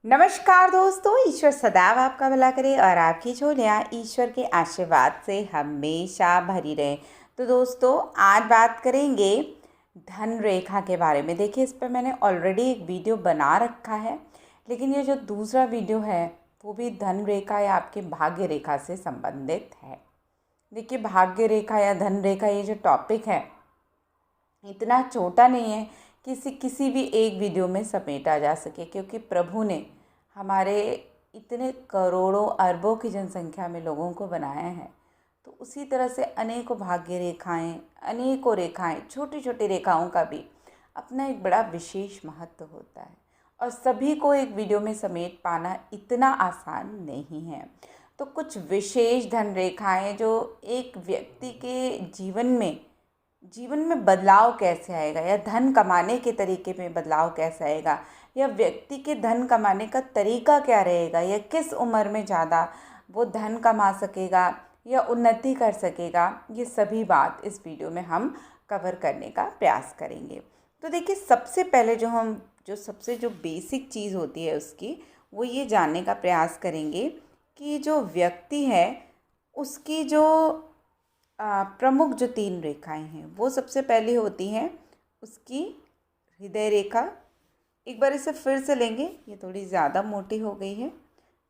नमस्कार दोस्तों, ईश्वर सदैव आपका भला करे और आपकी झोलियाँ ईश्वर के आशीर्वाद से हमेशा भरी रहे। तो दोस्तों, आज बात करेंगे धन रेखा के बारे में। देखिए, इस पर मैंने ऑलरेडी एक वीडियो बना रखा है, लेकिन ये जो दूसरा वीडियो है वो भी धन रेखा या आपके भाग्य रेखा से संबंधित है। देखिए, भाग्य रेखा या धन रेखा ये जो टॉपिक है इतना छोटा नहीं है कि किसी भी एक वीडियो में समेटा जा सके, क्योंकि प्रभु ने हमारे इतने करोड़ों अरबों की जनसंख्या में लोगों को बनाया है। तो उसी तरह से अनेकों भाग्य रेखाएं, अनेकों रेखाएं, छोटी छोटी रेखाओं का भी अपना एक बड़ा विशेष महत्व होता है और सभी को एक वीडियो में समेट पाना इतना आसान नहीं है। तो कुछ विशेष धन रेखाएं जो एक व्यक्ति के जीवन में बदलाव कैसे आएगा, या धन कमाने के तरीके में बदलाव कैसे आएगा, या व्यक्ति के धन कमाने का तरीका क्या रहेगा, या किस उम्र में ज़्यादा वो धन कमा सकेगा या उन्नति कर सकेगा, ये सभी बात इस वीडियो में हम कवर करने का प्रयास करेंगे। तो देखिए, सबसे पहले जो बेसिक चीज़ होती है उसकी, वो ये जानने का प्रयास करेंगे कि जो व्यक्ति है उसकी जो प्रमुख जो 3 रेखाएं हैं, वो सबसे पहली होती हैं उसकी हृदय रेखा। एक बार इसे फिर से लेंगे, ये थोड़ी ज़्यादा मोटी हो गई है,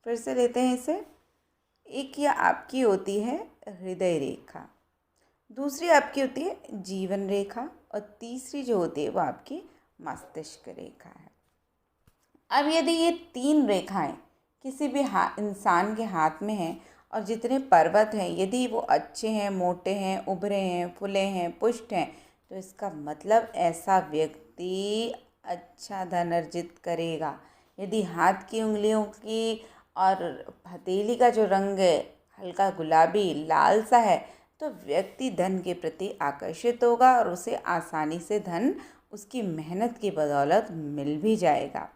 फिर से लेते हैं इसे। एक ये आपकी होती है हृदय रेखा, दूसरी आपकी होती है जीवन रेखा, और तीसरी जो होती है वो आपकी मस्तिष्क रेखा है। अब यदि ये 3 रेखाएं किसी भी इंसान के हाथ में हैं और जितने पर्वत हैं यदि वो अच्छे हैं, मोटे हैं, उभरे हैं, फुले हैं, पुष्ट हैं, तो इसका मतलब ऐसा व्यक्ति अच्छा धन अर्जित करेगा। यदि हाथ की उंगलियों की और हथेली का जो रंग है हल्का गुलाबी लाल सा है, तो व्यक्ति धन के प्रति आकर्षित होगा और उसे आसानी से धन उसकी मेहनत की बदौलत मिल भी जाएगा।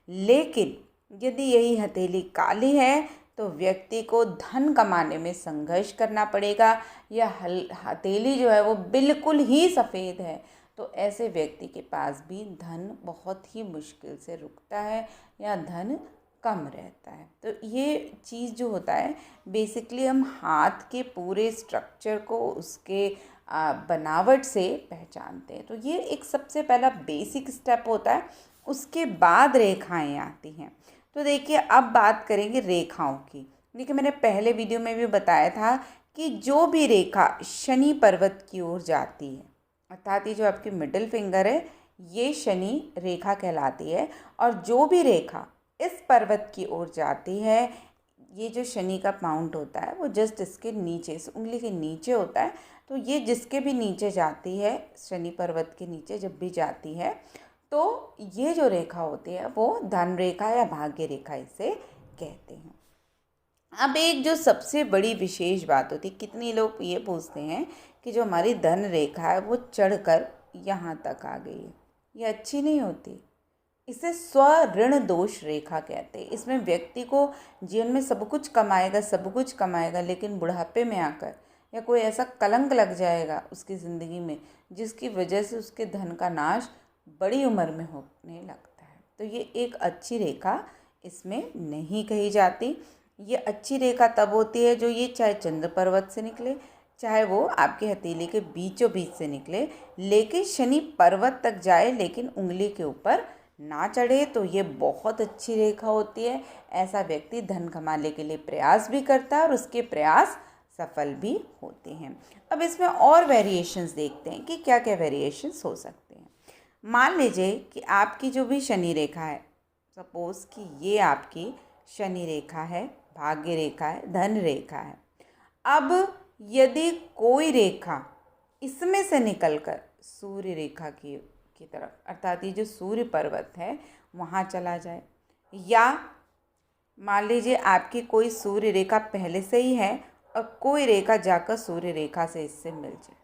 लेकिन यदि यही हथेली काली है तो व्यक्ति को धन कमाने में संघर्ष करना पड़ेगा, या हथेली जो है वो बिल्कुल ही सफ़ेद है तो ऐसे व्यक्ति के पास भी धन बहुत ही मुश्किल से रुकता है या धन कम रहता है। तो ये चीज़ जो होता है, बेसिकली हम हाथ के पूरे स्ट्रक्चर को उसके बनावट से पहचानते हैं। तो ये एक सबसे पहला बेसिक स्टेप होता है, उसके बाद रेखाएं आती हैं। तो देखिए, अब बात करेंगे रेखाओं की। देखिए, मैंने पहले वीडियो में भी बताया था कि जो भी रेखा शनि पर्वत की ओर जाती है, अर्थात ये जो आपकी मिडिल फिंगर है ये शनि रेखा कहलाती है, और जो भी रेखा इस पर्वत की ओर जाती है, ये जो शनि का माउंट होता है वो जस्ट इसके नीचे, इस उंगली के नीचे होता है। तो ये जिसके भी नीचे जाती है, शनि पर्वत के नीचे जब भी जाती है, तो ये जो रेखा होती है वो धन रेखा या भाग्य रेखा इसे कहते हैं। अब एक जो सबसे बड़ी विशेष बात होती है, कितने लोग ये पूछते हैं कि जो हमारी धन रेखा है वो चढ़कर यहाँ तक आ गई है, ये अच्छी नहीं होती। इसे स्वऋण दोष रेखा कहते हैं। इसमें व्यक्ति को जीवन में सब कुछ कमाएगा, लेकिन बुढ़ापे में आकर या कोई ऐसा कलंक लग जाएगा उसकी ज़िंदगी में जिसकी वजह से उसके धन का नाश बड़ी उम्र में होने लगता है। तो ये एक अच्छी रेखा इसमें नहीं कही जाती। ये अच्छी रेखा तब होती है जो ये चाहे चंद्र पर्वत से निकले, चाहे वो आपके हथेली के बीचों बीच से निकले, लेकिन शनि पर्वत तक जाए लेकिन उंगली के ऊपर ना चढ़े, तो ये बहुत अच्छी रेखा होती है। ऐसा व्यक्ति धन कमाने के लिए प्रयास भी करता है और उसके प्रयास सफल भी होते हैं। अब इसमें और वेरिएशंस देखते हैं कि क्या क्या वेरिएशंस हो सकते हैं। मान लीजिए कि आपकी जो भी शनि रेखा है, सपोज़ कि ये आपकी शनि रेखा है, भाग्य रेखा है, धन रेखा है। अब यदि कोई रेखा इसमें से निकलकर सूर्य रेखा की तरफ, अर्थात ये जो सूर्य पर्वत है वहाँ चला जाए, या मान लीजिए आपकी कोई सूर्य रेखा पहले से ही है और कोई रेखा जाकर सूर्य रेखा से इससे मिल जाए,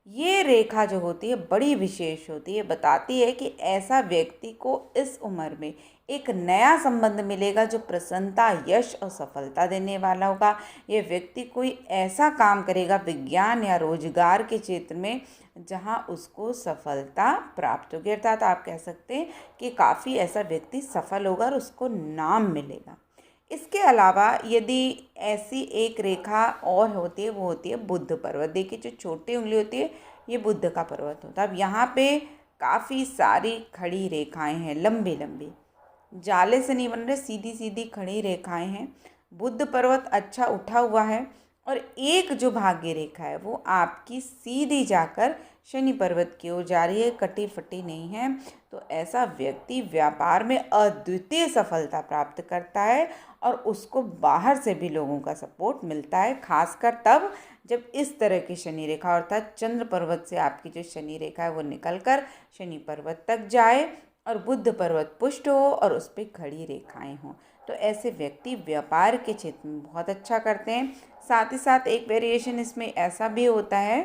ये रेखा जो होती है बड़ी विशेष होती है। बताती है कि ऐसा व्यक्ति को इस उम्र में एक नया संबंध मिलेगा जो प्रसन्नता, यश और सफलता देने वाला होगा। ये व्यक्ति कोई ऐसा काम करेगा विज्ञान या रोजगार के क्षेत्र में जहां उसको सफलता प्राप्त होगी, अर्थात आप कह सकते हैं कि काफ़ी ऐसा व्यक्ति सफल होगा और उसको नाम मिलेगा। इसके अलावा यदि ऐसी एक रेखा और होती है, वो होती है बुध पर्वत। देखिए जो छोटी उंगली होती है ये बुध का पर्वत होता है। अब यहाँ पे काफ़ी सारी खड़ी रेखाएं हैं, लंबी लंबी, जाले से नहीं बन रहे, सीधी सीधी खड़ी रेखाएं हैं। बुध पर्वत अच्छा उठा हुआ है और एक जो भाग्य रेखा है वो आपकी सीधी जाकर शनि पर्वत की ओर जा रही है, कटी फटी नहीं है। तो ऐसा व्यक्ति व्यापार में अद्वितीय सफलता प्राप्त करता है और उसको बाहर से भी लोगों का सपोर्ट मिलता है, खासकर तब जब इस तरह की शनि रेखा अर्थात चंद्र पर्वत से आपकी जो शनि रेखा है वो निकलकर शनि पर्वत तक जाए और बुध पर्वत पुष्ट हो और उस पर खड़ी रेखाएं हों। तो ऐसे व्यक्ति व्यापार के क्षेत्र में बहुत अच्छा करते हैं। साथ ही साथ एक वेरिएशन इसमें ऐसा भी होता है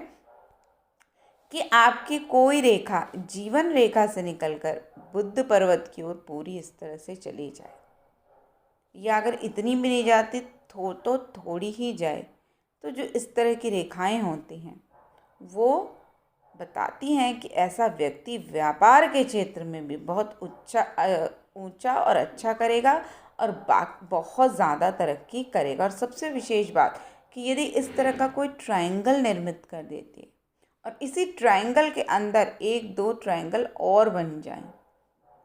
कि आपकी कोई रेखा जीवन रेखा से निकलकर बुध पर्वत की ओर पूरी इस तरह से चली जाए, या अगर इतनी भी नहीं जाती तो थोड़ी ही जाए, तो जो इस तरह की रेखाएं होती हैं वो बताती हैं कि ऐसा व्यक्ति व्यापार के क्षेत्र में भी बहुत ऊंचा और अच्छा करेगा और बहुत ज़्यादा तरक्की करेगा। और सबसे विशेष बात कि यदि इस तरह का कोई ट्रायंगल निर्मित कर देती है और इसी ट्रायंगल के अंदर एक दो ट्रायंगल और बन जाएं,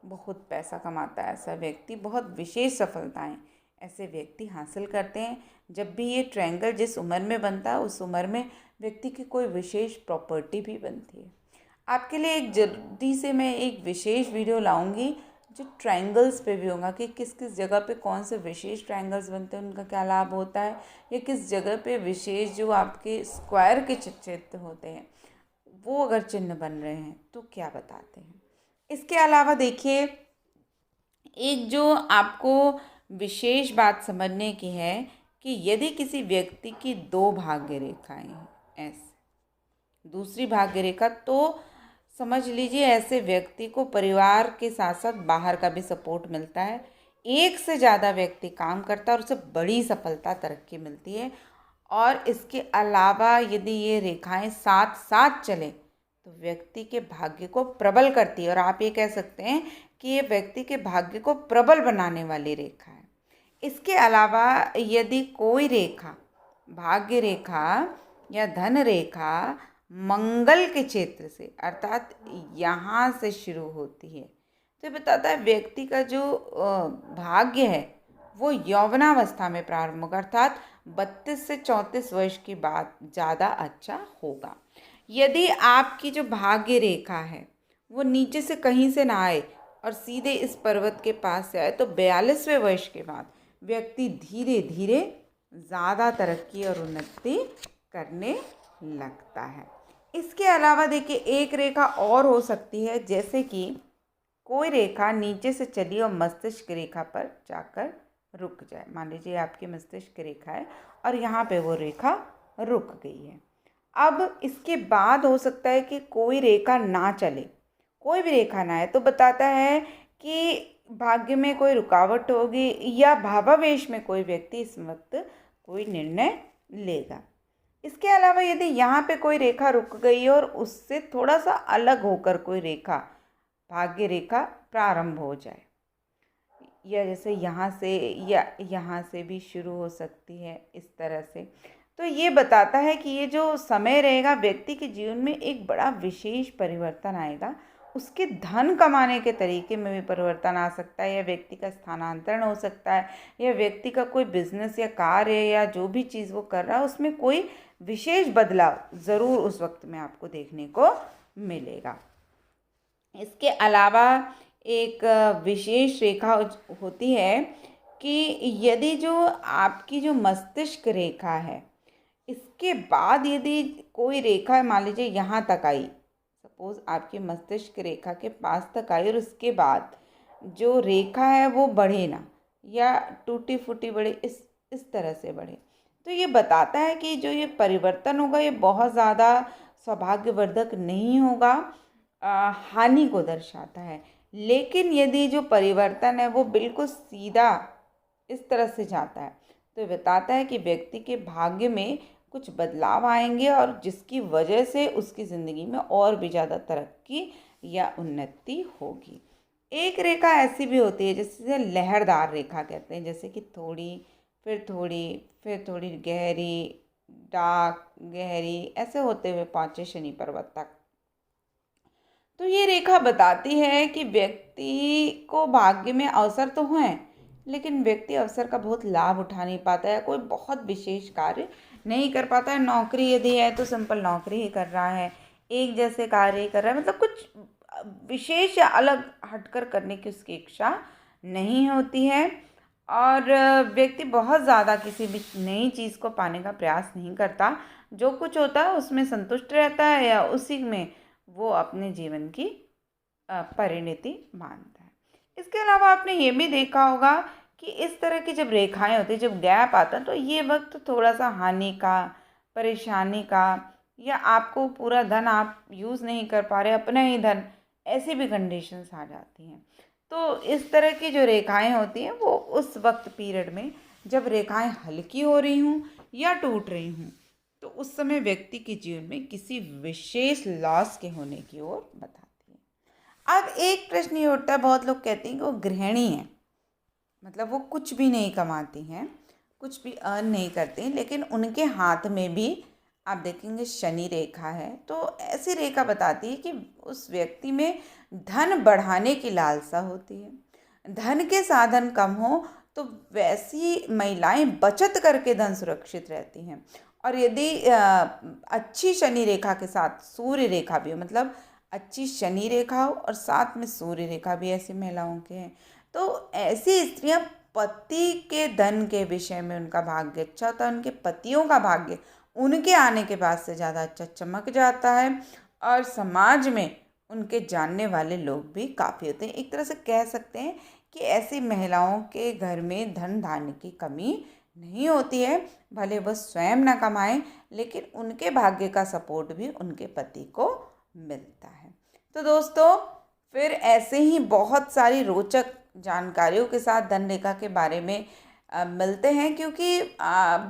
बहुत पैसा कमाता है ऐसा व्यक्ति, बहुत विशेष सफलताएं ऐसे व्यक्ति हासिल करते हैं। जब भी ये ट्रायंगल जिस उम्र में बनता है उस उम्र में व्यक्ति की कोई विशेष प्रॉपर्टी भी बनती है। आपके लिए एक जल्दी से मैं एक विशेष वीडियो लाऊंगी जो ट्रायंगल्स पे भी होगा कि किस किस जगह पे कौन से विशेष ट्रायंगल्स बनते हैं, उनका क्या लाभ होता है, या किस जगह पे विशेष जो आपके स्क्वायर के चित्र होते हैं वो अगर चिन्ह बन रहे हैं तो क्या बताते हैं। इसके अलावा देखिए एक जो आपको विशेष बात समझने की है कि यदि किसी व्यक्ति की दो भाग्य रेखाएं हैं ऐसे, दूसरी भाग्य रेखा, तो समझ लीजिए ऐसे व्यक्ति को परिवार के साथ साथ बाहर का भी सपोर्ट मिलता है। एक से ज़्यादा व्यक्ति काम करता है और उसे बड़ी सफलता तरक्की मिलती है। और इसके अलावा यदि ये रेखाएं साथ साथ चलें तो व्यक्ति के भाग्य को प्रबल करती है और आप ये कह सकते हैं कि ये व्यक्ति के भाग्य को प्रबल बनाने वाली रेखा है। इसके अलावा यदि कोई रेखा भाग्य रेखा या धन रेखा मंगल के क्षेत्र से अर्थात यहाँ से शुरू होती है तो ये बताता है व्यक्ति का जो भाग्य है वो यौवनावस्था में प्रारंभ होगा, अर्थात 32 से 34 वर्ष के बाद ज़्यादा अच्छा होगा। यदि आपकी जो भाग्य रेखा है वो नीचे से कहीं से ना आए और सीधे इस पर्वत के पास से आए तो 42वें वर्ष के बाद व्यक्ति धीरे धीरे ज़्यादा तरक्की और उन्नति करने लगता है। इसके अलावा देखिए एक रेखा और हो सकती है, जैसे कि कोई रेखा नीचे से चली और मस्तिष्क रेखा पर जाकर रुक जाए। मान लीजिए आपकी मस्तिष्क रेखा है और यहाँ पे वो रेखा रुक गई है। अब इसके बाद हो सकता है कि कोई रेखा ना चले, कोई भी रेखा ना है, तो बताता है कि भाग्य में कोई रुकावट होगी या भावावेश में कोई व्यक्ति इस वक्त कोई निर्णय लेगा। इसके अलावा यदि यहाँ पे कोई रेखा रुक गई और उससे थोड़ा सा अलग होकर कोई रेखा भाग्य रेखा प्रारंभ हो जाए, या जैसे यहाँ से या यहाँ से भी शुरू हो सकती है इस तरह से, तो ये बताता है कि ये जो समय रहेगा व्यक्ति के जीवन में एक बड़ा विशेष परिवर्तन आएगा। उसके धन कमाने के तरीके में भी परिवर्तन आ सकता है, या व्यक्ति का स्थानांतरण हो सकता है, या व्यक्ति का कोई बिजनेस या कार्य या जो भी चीज़ वो कर रहा है उसमें कोई विशेष बदलाव ज़रूर उस वक्त में आपको देखने को मिलेगा। इसके अलावा एक विशेष रेखा होती है कि यदि जो आपकी जो मस्तिष्क रेखा है इसके बाद यदि कोई रेखा मान लीजिए यहाँ तक आई, सपोज आपकी मस्तिष्क रेखा के पास तक आई और उसके बाद जो रेखा है वो बढ़े ना या टूटी फूटी बढ़े, इस तरह से बढ़े, तो ये बताता है कि जो ये परिवर्तन होगा ये बहुत ज़्यादा सौभाग्यवर्धक नहीं होगा, हानि को दर्शाता है। लेकिन यदि जो परिवर्तन है वो बिल्कुल सीधा इस तरह से जाता है तो बताता है कि व्यक्ति के भाग्य में कुछ बदलाव आएंगे और जिसकी वजह से उसकी ज़िंदगी में और भी ज़्यादा तरक्की या उन्नति होगी। एक रेखा ऐसी भी होती है जिसे लहरदार रेखा कहते हैं, जैसे कि थोड़ी फिर थोड़ी फिर थोड़ी गहरी, डार्क, गहरी, ऐसे होते हुए पहुंचे शनि पर्वत तक। तो ये रेखा बताती है कि व्यक्ति को भाग्य में अवसर तो हैं, लेकिन व्यक्ति अवसर का बहुत लाभ उठा नहीं पाता है, कोई बहुत विशेष कार्य नहीं कर पाता है। नौकरी यदि है तो सिंपल नौकरी ही कर रहा है, एक जैसे कार्य ही कर रहा है, मतलब कुछ विशेष या अलग हटकर करने की उसकी इच्छा नहीं होती है। और व्यक्ति बहुत ज़्यादा किसी भी नई चीज़ को पाने का प्रयास नहीं करता, जो कुछ होता है उसमें संतुष्ट रहता है या उसी में वो अपने जीवन की परिणति मानता है। इसके अलावा आपने ये भी देखा होगा कि इस तरह की जब रेखाएं होती हैं, जब गैप आता है, तो ये वक्त थोड़ा सा हानि का, परेशानी का, या आपको पूरा धन आप यूज़ नहीं कर पा रहे, अपना ही धन, ऐसी भी कंडीशंस आ जाती हैं। तो इस तरह की जो रेखाएं होती हैं वो उस वक्त पीरियड में जब रेखाएं हल्की हो रही हूँ या टूट रही हूँ तो उस समय व्यक्ति के जीवन में किसी विशेष लॉस के होने की ओर बताती है। अब एक प्रश्न ये उठता है, बहुत लोग कहते हैं कि वो गृहिणी है, मतलब वो कुछ भी नहीं कमाती हैं, कुछ भी अर्न नहीं करती, लेकिन उनके हाथ में भी आप देखेंगे शनि रेखा है। तो ऐसी रेखा बताती है कि उस व्यक्ति में धन बढ़ाने की लालसा होती है, धन के साधन कम हो तो वैसी महिलाएं बचत करके धन सुरक्षित रहती हैं। और यदि अच्छी शनि रेखा के साथ सूर्य रेखा भी हो, मतलब अच्छी शनि रेखा हो और साथ में सूर्य रेखा भी ऐसी महिलाओं के हैं, तो ऐसी स्त्रियां पति के धन के विषय में उनका भाग्य अच्छा होता है, उनके पतियों का भाग्य उनके आने के बाद से ज़्यादा अच्छा चमक जाता है और समाज में उनके जानने वाले लोग भी काफ़ी होते हैं। एक तरह से कह सकते हैं कि ऐसी महिलाओं के घर में धन धान्य की कमी नहीं होती है, भले वह स्वयं ना कमाएं, लेकिन उनके भाग्य का सपोर्ट भी उनके पति को मिलता है। तो दोस्तों, फिर ऐसे ही बहुत सारी रोचक जानकारियों के साथ धन रेखा के बारे में मिलते हैं, क्योंकि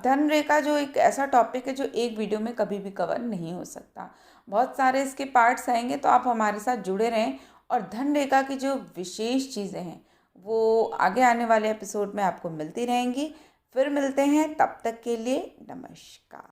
धन रेखा जो एक ऐसा टॉपिक है जो एक वीडियो में कभी भी कवर नहीं हो सकता, बहुत सारे इसके पार्ट्स आएंगे। तो आप हमारे साथ जुड़े रहें और धन रेखा की जो विशेष चीज़ें हैं वो आगे आने वाले एपिसोड में आपको मिलती रहेंगी। फिर मिलते हैं, तब तक के लिए नमस्कार।